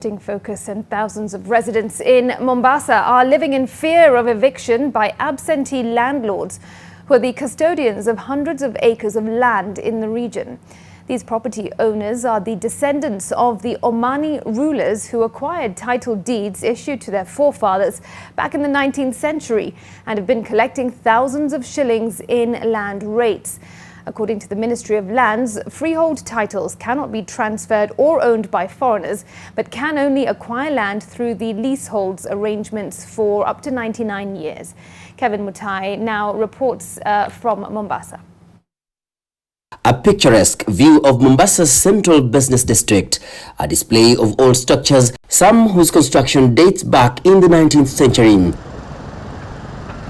Focus, and thousands of residents in Mombasa are living in fear of eviction by absentee landlords who are the custodians of hundreds of acres of land in the region. These property owners are the descendants of the Omani rulers who acquired title deeds issued to their forefathers back in the 19th century and have been collecting thousands of shillings in land rates. According to the Ministry of Lands, freehold titles cannot be transferred or owned by foreigners, but can only acquire land through the leaseholds arrangements for up to 99 years. Kevin Mutai now reports from Mombasa. A picturesque view of Mombasa's central business district, a display of old structures, some whose construction dates back in the 19th century.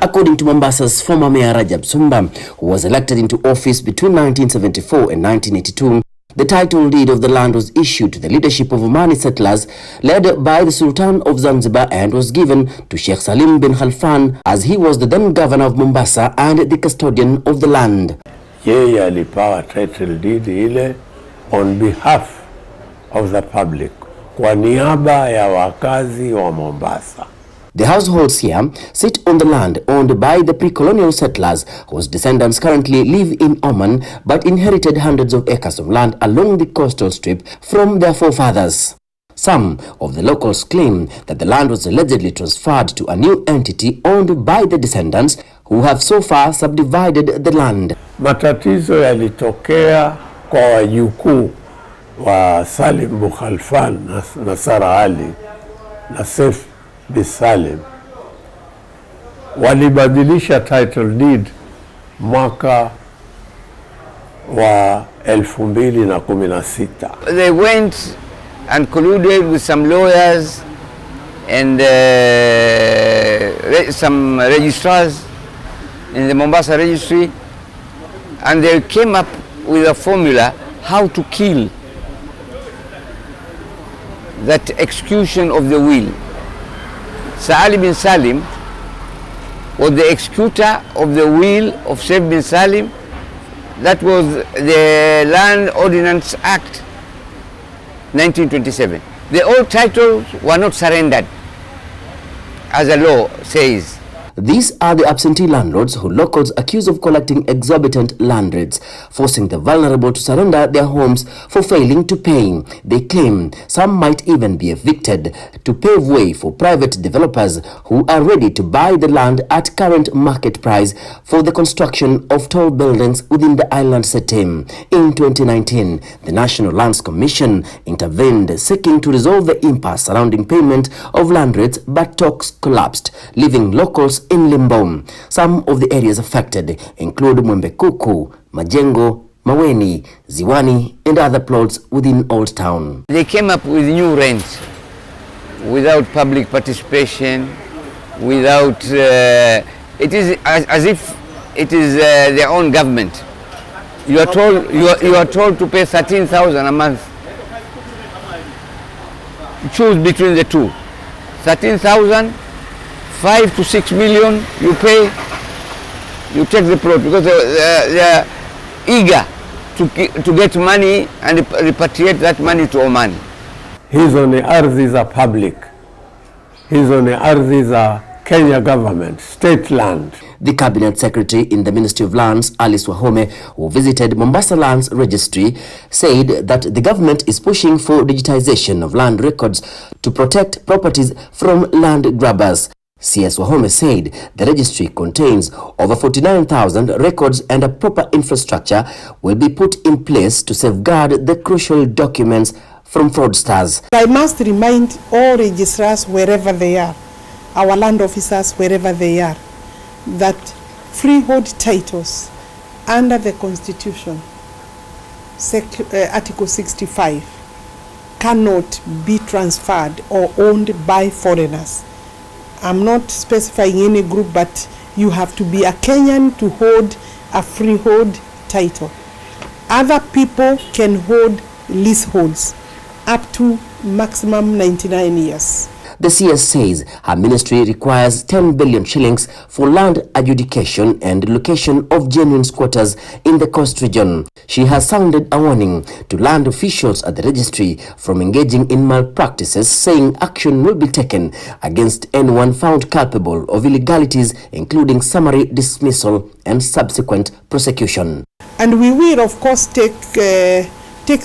According to Mombasa's former mayor Rajab Sumba, who was elected into office between 1974 and 1982, the title deed of the land was issued to the leadership of Omani settlers led by the Sultan of Zanzibar and was given to Sheikh Salim bin Khalfan, as he was the then governor of Mombasa and the custodian of the land. Yeye alipewa title deed ile on behalf of the public, kwa niaba ya wakazi wa Mombasa. The households here sit on the land owned by the pre-colonial settlers whose descendants currently live in Oman but inherited hundreds of acres of land along the coastal strip from their forefathers. Some of the locals claim that the land was allegedly transferred to a new entity owned by the descendants who have so far subdivided the land. Matatizo yalitokea kwa wajukuu wa Salim bin Khalfan na Sara Ali na Saif bin Salim. Walibadilisha title deed mwaka wa 2016. They went and colluded with some lawyers and some registrars in the Mombasa registry, and they came up with a formula how to kill that execution of the will. Sir Ali bin Salim was the executor of the will of Saif bin Salim. That was the Land Ordinance Act 1927. The old titles were not surrendered, as the law says. These are the absentee landlords who locals accuse of collecting exorbitant land rates, forcing the vulnerable to surrender their homes for failing to pay. They claim some might even be evicted to pave way for private developers who are ready to buy the land at current market price for the construction of tall buildings within the island setting. In 2019, the National Lands Commission intervened, seeking to resolve the impasse surrounding payment of land rates, but talks collapsed, leaving locals in limbo. Some of the areas affected include Mwembekuku, Majengo, Maweni, Ziwani, and other plots within Old Town. They came up with new rents without public participation, without it is as if it is their own government. You are told to pay 13,000 a month. Choose between the two. 13,000, 5 to 6 million you pay, you take the plot, because they are eager to get money and repatriate that money to Oman. Hizo ni ardhi za public. Hizo ni ardhi za Kenya government, state land. The Cabinet Secretary in the Ministry of Lands, Alice Wahome, who visited Mombasa Lands Registry, said that the government is pushing for digitization of land records to protect properties from land grabbers. CS Wahome said the registry contains over 49,000 records and a proper infrastructure will be put in place to safeguard the crucial documents from fraudsters. I must remind all registrars wherever they are, our land officers wherever they are, that freehold titles under the Constitution, Article 65, cannot be transferred or owned by foreigners. I'm not specifying any group, but you have to be a Kenyan to hold a freehold title. Other people can hold leaseholds up to maximum 99 years. The CS says her ministry requires 10 billion shillings for land adjudication and location of genuine squatters in the coast region. She has sounded a warning to land officials at the registry from engaging in malpractices, saying action will be taken against anyone found culpable of illegalities, including summary dismissal and subsequent prosecution. And we will, of course, take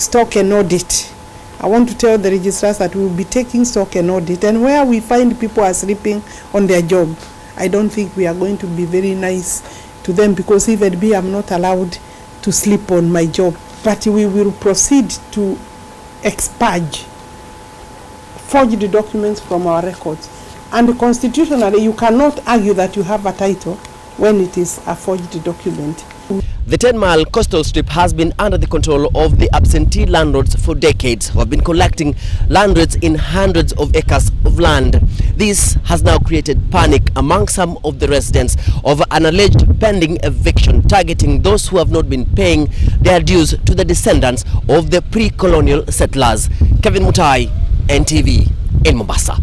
stock and audit. I want to tell the registrars that we will be taking stock and audit, and where we find people are sleeping on their job, I don't think we are going to be very nice to them, because even me, I'm not allowed to sleep on my job. But we will proceed to expurge forged documents from our records. And constitutionally, you cannot argue that you have a title when it is a forged document. The 10-mile coastal strip has been under the control of the absentee landlords for decades, who have been collecting land rates in hundreds of acres of land. This has now created panic among some of the residents over an alleged pending eviction targeting those who have not been paying their dues to the descendants of the pre-colonial settlers. Kevin Mutai, NTV, in Mombasa.